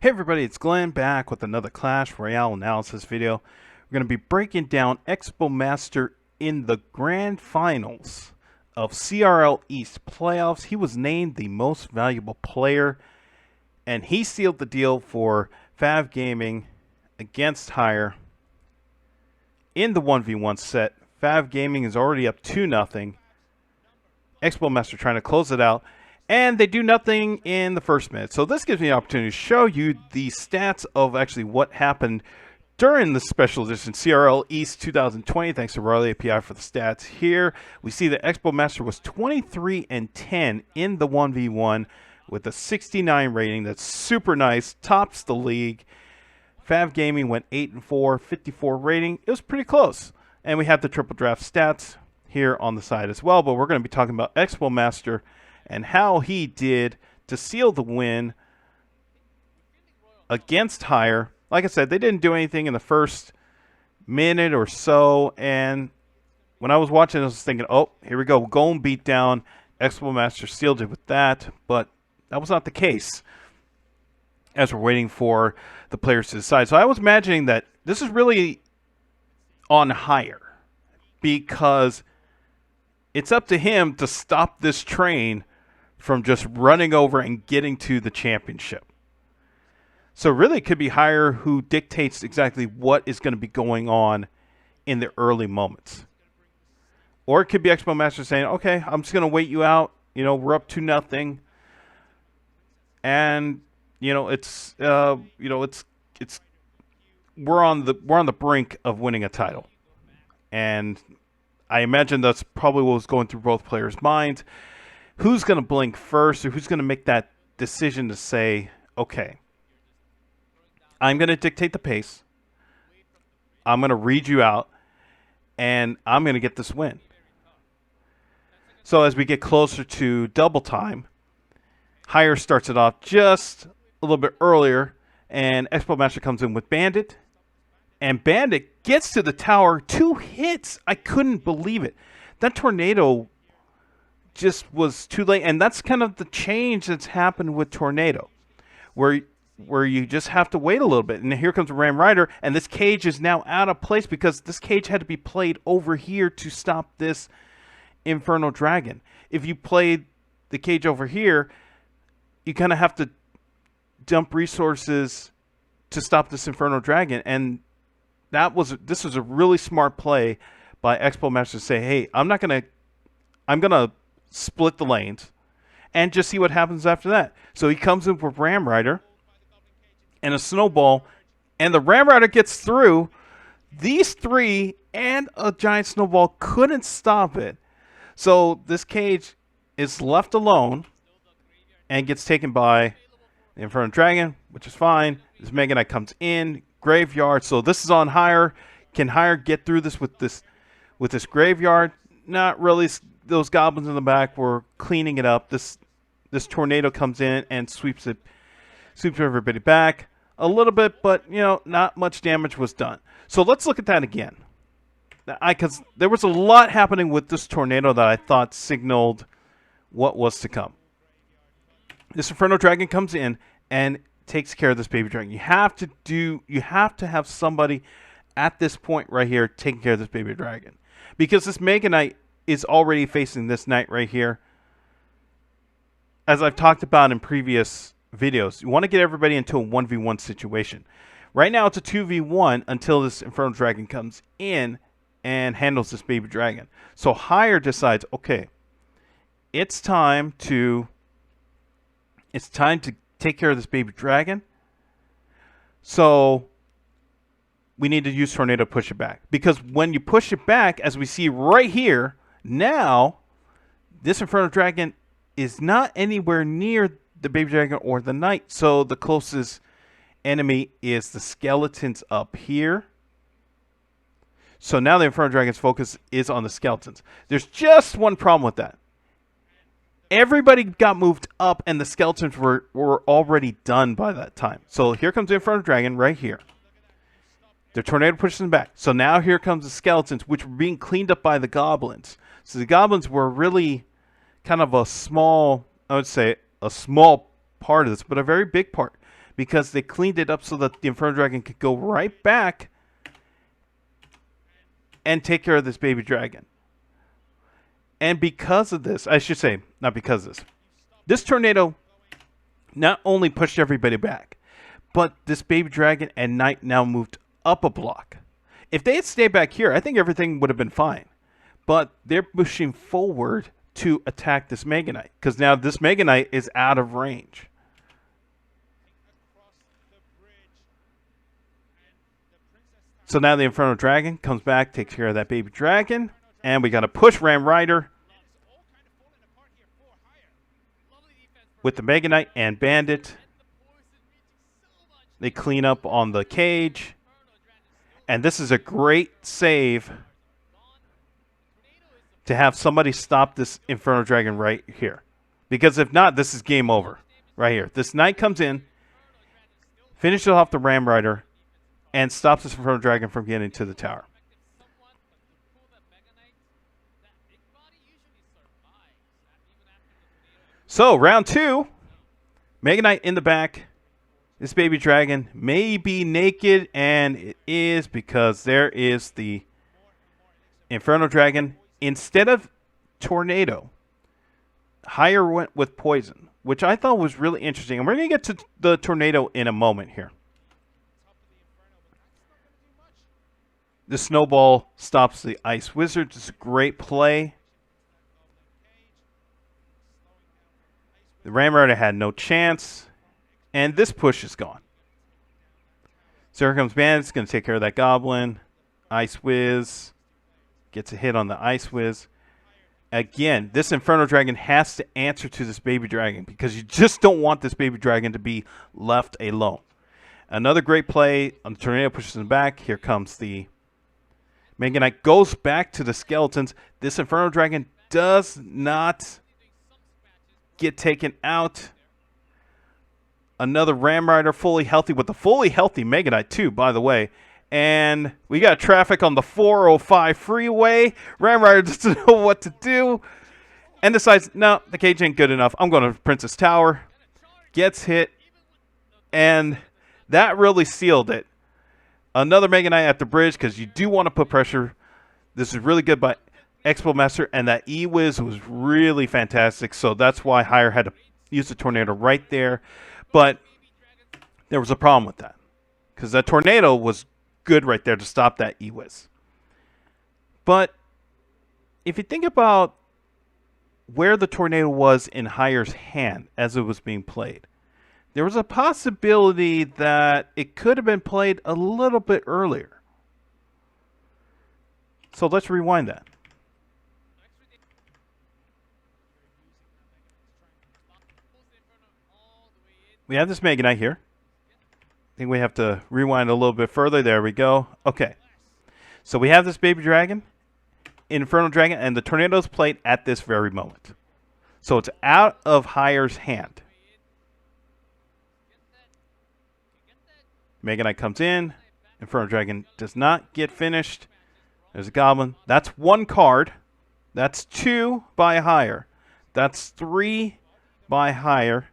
Hey everybody, it's Glenn back with another Clash Royale analysis video. We're going to be breaking down Expo Master in the Grand Finals of CRL East playoffs. He was named the most valuable player, and he sealed the deal for Fav Gaming against Hire in the 1v1 set. Fav Gaming is already up 2-0. Expo Master trying to close it out. And they do nothing in the first minute. So this gives me an opportunity to show you the stats of actually what happened during the special edition CRL East 2020. Thanks to Royale API for the stats here. We see that Expo Master was 23-10 in the 1v1 with a 69 rating. That's super nice. Tops the league. Fav Gaming went 8-4, 54 rating. It was pretty close. And we have the triple draft stats here on the side as well. But we're going to be talking about Expo Master and how he did to seal the win against Hire. Like I said, they didn't do anything in the first minute or so, and when I was watching, I was thinking, oh, here we go, golden beatdown. Expo Master sealed it with that, but that was not the case as we're waiting for the players to decide. So I was imagining that this is really on Hire because it's up to him to stop this train from just running over and getting to the championship. So really it could be Hire who dictates exactly what is going to be going on in the early moments. Or it could be Expo Master saying, okay, I'm just going to wait you out. You know, we're up 2-0. And, it's we're on the brink of winning a title. And I imagine that's probably what was going through both players' minds. Who's going to blink first, or who's going to make that decision to say, okay, I'm going to dictate the pace, I'm going to read you out, and I'm going to get this win. So as we get closer to double time, Hire starts it off just a little bit earlier, and Expo Master comes in with Bandit, and Bandit gets to the tower, 2 hits. I couldn't believe it. That tornado just was too late, and that's kind of the change that's happened with Tornado, where you just have to wait a little bit. And here comes Ram Rider, and this cage is now out of place because this cage had to be played over here to stop this Infernal Dragon. If you played the cage over here, you kind of have to dump resources to stop this Infernal Dragon, and this was a really smart play by Expo Master to say, hey, I'm gonna split the lanes and just see what happens after that. So he comes in with Ram Rider and a snowball, and the Ram Rider gets through. These 3 and a giant snowball couldn't stop it. So this cage is left alone and gets taken by the Infernal Dragon, which is fine. This Mega Knight comes in, graveyard. So this is on Hire. Can Hire get through this with this graveyard? Not really. Those goblins in the back were cleaning it up. This tornado comes in and sweeps everybody back a little bit, but not much damage was done. So let's look at that again. Because there was a lot happening with this tornado that I thought signaled what was to come. This Inferno Dragon comes in and takes care of this baby dragon. You have to have somebody at this point right here taking care of this baby dragon, because this Mega Knight is already facing this knight right here. As I've talked about in previous videos, you want to get everybody into a 1v1 situation. Right now it's a 2v1 until this Infernal Dragon comes in and handles this baby dragon. So Hire decides, okay, it's time to take care of this baby dragon. So we need to use Tornado to push it back. Because when you push it back, as we see right here, now this Infernal Dragon is not anywhere near the baby dragon or the knight. So the closest enemy is the skeletons up here. So now the Infernal Dragon's focus is on the skeletons. There's just one problem with that. Everybody got moved up, and the skeletons were already done by that time. So here comes the Infernal Dragon right here. The tornado pushes them back. So now here comes the skeletons, which were being cleaned up by the goblins. So the goblins were really kind of a small, I would say, a small part of this, but a very big part. because they cleaned it up so that the Inferno Dragon could go right back and take care of this baby dragon. And because of this, I should say, not because of this tornado not only pushed everybody back, but this baby dragon and knight now moved up a block. If they had stayed back here, I think everything would have been fine. But they're pushing forward to attack this Mega Knight, because now this Mega Knight is out of range. So now the Inferno Dragon comes back, takes care of that baby dragon, and we got to push Ram Rider with the Mega Knight and Bandit. They clean up on the cage, and this is a great save to have somebody stop this Inferno Dragon right here. Because if not, this is game over right here. This Knight comes in, finishes off the Ram Rider, and stops this Inferno Dragon from getting to the tower. So, round 2. Mega Knight in the back. This baby dragon may be naked, and it is, because there is the Inferno Dragon. Instead of Tornado, Higher went with Poison, which I thought was really interesting. And we're going to get to the Tornado in a moment here. The Snowball stops the Ice Wizard. It's a great play. The Ram Rider had no chance. And this push is gone. So here comes Bandit. It's going to take care of that Goblin. Ice Wiz gets a hit on the Ice Wiz. Again, this Inferno Dragon has to answer to this baby dragon, because you just don't want this baby dragon to be left alone. Another great play on the Tornado, pushes him back. Here comes the Mega Knight, goes back to the skeletons. This Inferno Dragon does not get taken out. Another Ram Rider fully healthy, with the fully healthy Mega Knight too, by the way. And we got traffic on the 405 freeway. Ram Rider doesn't know what to do and decides, no, the cage ain't good enough. I'm going to Princess Tower. Gets hit. And that really sealed it. Another Mega Knight at the bridge, because you do want to put pressure. This is really good by Expo Master. And that E-Wiz was really fantastic. So that's why Higher had to use the Tornado right there. But there was a problem with that, because that Tornado was good right there to stop that E-Wiz. But if you think about where the Tornado was in Higher's hand as it was being played, there was a possibility that it could have been played a little bit earlier. So let's rewind that. We have this Mega Knight here. I think we have to rewind a little bit further. There we go. Okay. So we have this baby dragon, Inferno Dragon, and the Tornado's played at this very moment. So it's out of Higher's hand. Mega Knight comes in. Inferno Dragon does not get finished. There's a Goblin. That's 1 card. That's 2 by Higher. That's 3 by Higher.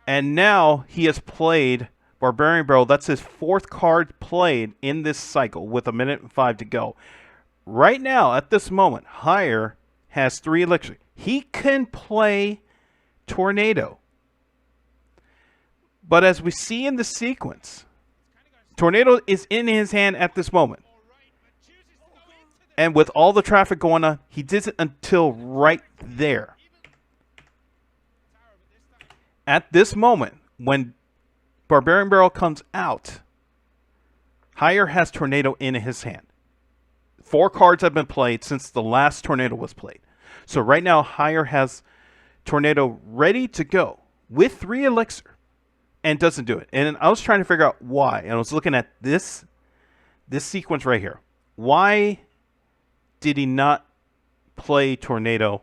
And now he has played Barbarian Barrel. That's his 4th card played in this cycle with 1:05 to go. Right now, at this moment, Higher has 3 elixir. He can play Tornado. But as we see in the sequence, Tornado is in his hand at this moment. And with all the traffic going on, he did it until right there. At this moment, when Barbarian Barrel comes out, Higher has Tornado in his hand. 4 cards have been played since the last Tornado was played. So right now, Higher has Tornado ready to go with 3 elixir and doesn't do it. And I was trying to figure out why. And I was looking at this sequence right here. Why did he not play Tornado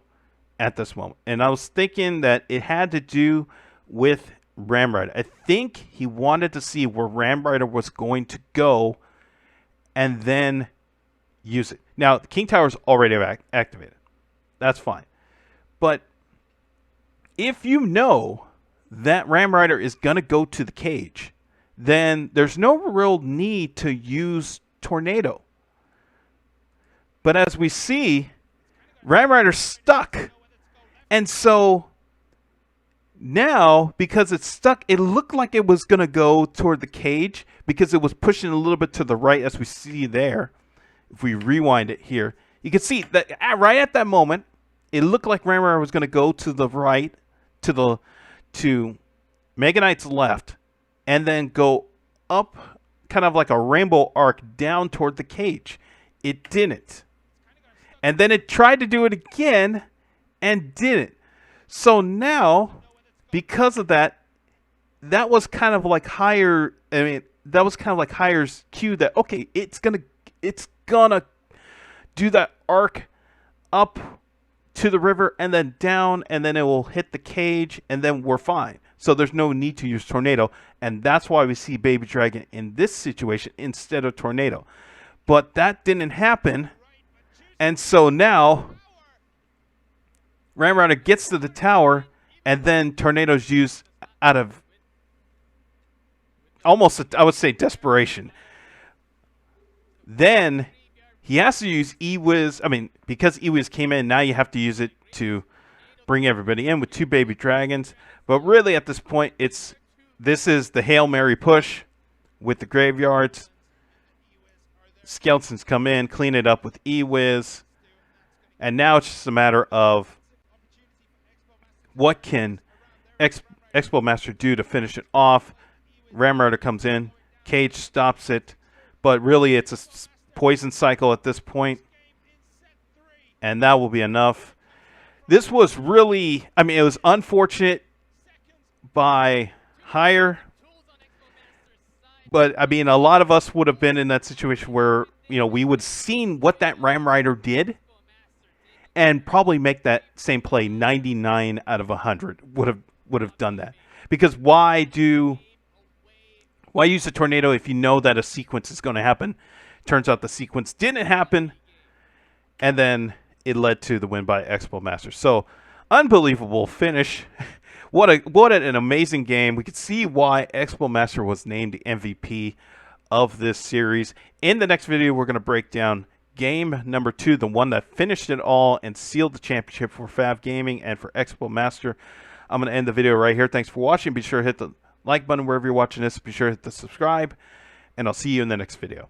at this moment? And I was thinking that it had to do with Ram Rider. I think he wanted to see where Ram Rider was going to go and then use it. Now, the King Tower is already activated. That's fine. But if you know that Ram Rider is going to go to the cage, then there's no real need to use Tornado. But as we see, Ram Rider's stuck. And so now, because it's stuck, it looked like it was going to go toward the cage because it was pushing a little bit to the right, as we see there. If we rewind it here, you can see that right at that moment, it looked like Ram Rider was going to go to the right, to Mega Knight's left, and then go up kind of like a rainbow arc down toward the cage. It didn't. And then it tried to do it again and didn't. So now, because of that, that was kind of like higher. I mean, that was kind of like higher's cue that, okay, it's gonna do that arc up to the river and then down, and then it will hit the cage, and then we're fine. So there's no need to use Tornado, and that's why we see Baby Dragon in this situation instead of Tornado. But that didn't happen, and so now Ram Rider gets to the tower, and then Tornado's used out of almost, I would say, desperation. Then he has to use E-Wiz. I mean, because E-Wiz came in, now you have to use it to bring everybody in with 2 Baby Dragons. But really, at this point, this is the Hail Mary push with the graveyards. Skeletons come in, clean it up with E-Wiz. And now it's just a matter of what can Expo Master do to finish it off. Ram Rider comes in, cage stops it, but really it's a poison cycle at this point, and that will be enough. This was really, I mean, it was unfortunate by hire, but I mean, a lot of us would have been in that situation where, you know, we would have seen what that Ram Rider did and probably make that same play 99 out of 100 would have done that. Because why use a Tornado if you know that a sequence is going to happen? Turns out the sequence didn't happen, and then it led to the win by Expo Master. So, unbelievable finish. What an amazing game. We could see why Expo Master was named the MVP of this series. In the next video, we're going to break down game number 2, the one that finished it all and sealed the championship for Fav Gaming and for Expo Master. I'm going to end the video right here. Thanks for watching. Be sure to hit the like button wherever you're watching this. Be sure to hit the subscribe, and I'll see you in the next video.